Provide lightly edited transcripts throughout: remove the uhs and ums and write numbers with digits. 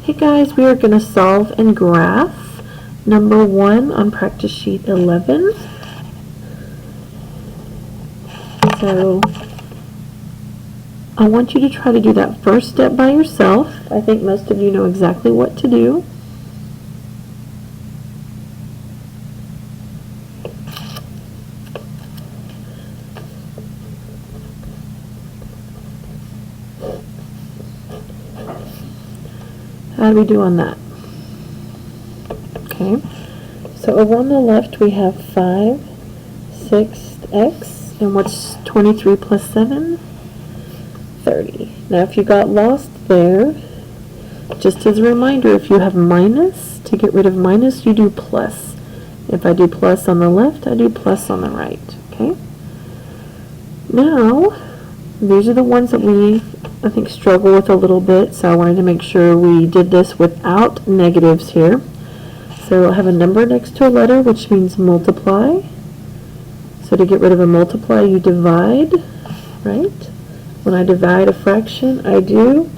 Hey guys, we are going to solve and graph number 1 on practice sheet 11. So I want you to try to do that first step by yourself. I think most of you know exactly what to do. How do we do on that? Okay, so over on the left we have 5, 6x, and what's 23 plus 7? 30. Now if you got lost there, just as a reminder, if you have minus, to get rid of minus, you do plus. If I do plus on the left, I do plus on the right. Okay? Now, these are the ones that we, I think, struggle with a little bit, so I wanted to make sure we did this without negatives here. So I have a number next to a letter, which means multiply. So to get rid of a multiply, you divide, right? When I divide a fraction, I do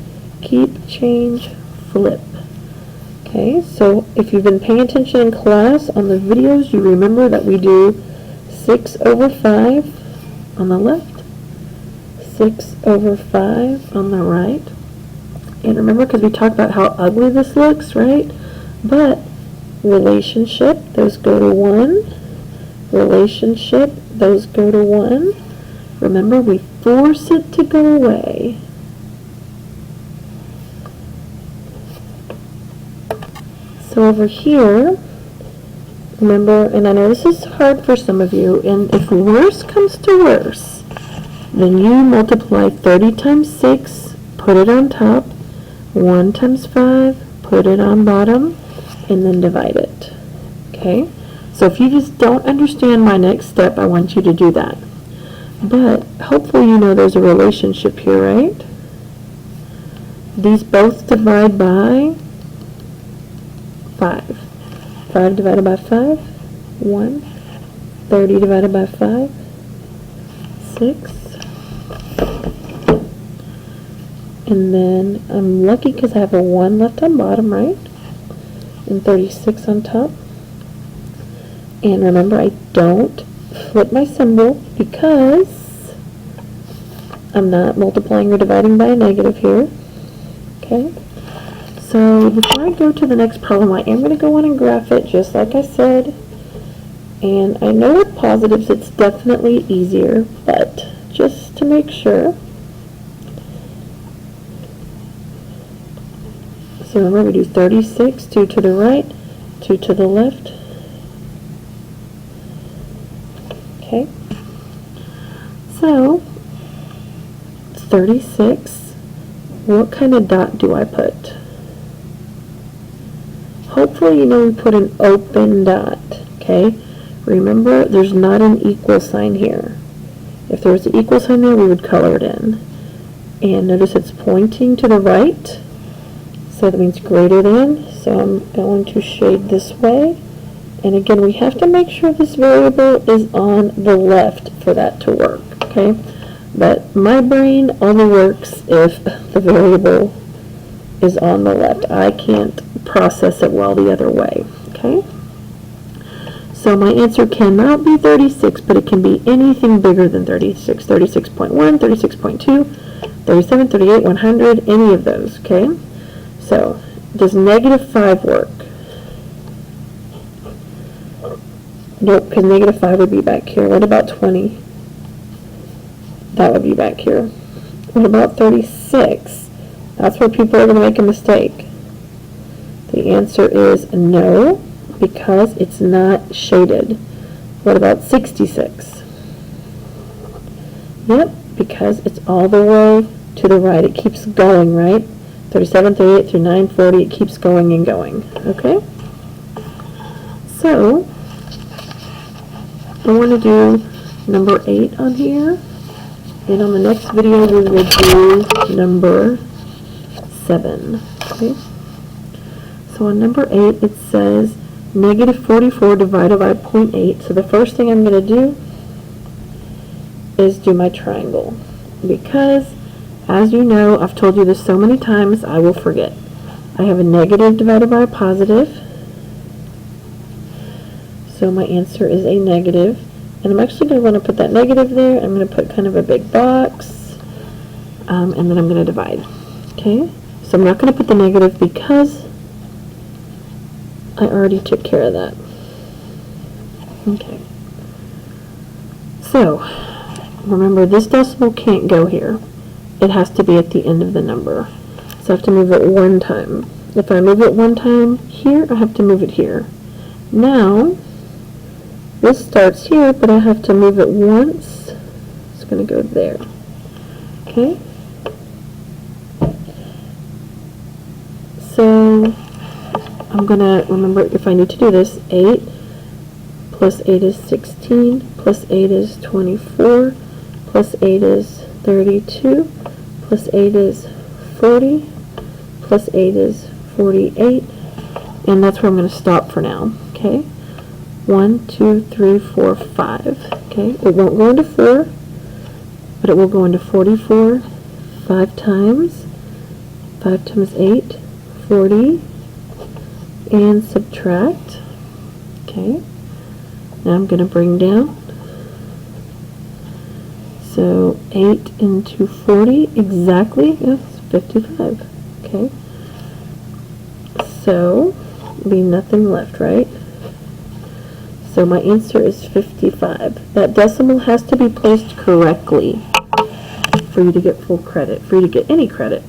keep, change, flip. Okay, so if you've been paying attention in class on the videos, you remember that we do 6 over 5 on the left, 6 over 5 on the right. And remember, because we talked about how ugly this looks, right? But relationship, those go to 1. Relationship, those go to 1. Remember, we force it to go away. So over here, remember, and I know this is hard for some of you, and if worse comes to worse, then you multiply 30 times 6, put it on top, 1 times 5, put it on bottom, and then divide it. Okay? So if you just don't understand my next step, I want you to do that. But hopefully you know there's a relationship here, right? These both divide by 5. 5 divided by 5, 1. 30 divided by 5, 6. And then I'm lucky because I have a 1 left on bottom, right? And 36 on top. And remember, I don't flip my symbol because I'm not multiplying or dividing by a negative here. Okay? So before I go to the next problem, I am going to go on and graph it just like I said. And I know with positives it's definitely easier, but just to make sure. So remember, we do 36, 2 to the right, 2 to the left. Okay, so 36, what kind of dot do I put? Hopefully you know we put an open dot, okay? Remember, there's not an equal sign here. If there was an equal sign there, we would color it in. And notice it's pointing to the right, so that means greater than, so I'm going to shade this way. And again, we have to make sure this variable is on the left for that to work, okay? But my brain only works if the variable is on the left. I can't process it well the other way, okay? So my answer cannot be 36, but it can be anything bigger than 36. 36.1, 36.2, 37, 38, 100, any of those, okay? So, does negative 5 work? Nope, because negative 5 would be back here. What about 20? That would be back here. What about 36? That's where people are going to make a mistake. The answer is no, because it's not shaded. What about 66? Yep, because it's all the way to the right. It keeps going, right? 37, 38 through 9, 40, it keeps going and going. Okay? So, I want to do number 8 on here, and on the next video we will do number 7. Okay? So on number 8 it says negative 44 divided by 0.8. So the first thing I'm going to do is do my triangle, because as you know, I've told you this so many times, I will forget. I have a negative divided by a positive. So my answer is a negative. And I'm actually going to want to put that negative there. I'm going to put kind of a big box. And then I'm going to divide. Okay? So I'm not going to put the negative because I already took care of that. Okay. So, remember this decimal can't go here. It has to be at the end of the number. So I have to move it one time. If I move it one time here, I have to move it here. Now, this starts here, but I have to move it once. It's going to go there. Okay? So, I'm going to, remember, if I need to do this, 8 plus 8 is 16, plus 8 is 24, plus 8 is 32, plus 8 is 40, plus 8 is 48, and that's where I'm going to stop for now, okay? 1, 2, 3, 4, 5, okay? It won't go into 4, but it will go into 44 5 times. 5 times 8, 40, and subtract, okay? Now I'm going to bring down. So 8 into 40 exactly is 55, okay? So, be nothing left, right? So my answer is 55. That decimal has to be placed correctly for you to get full credit, for you to get any credit.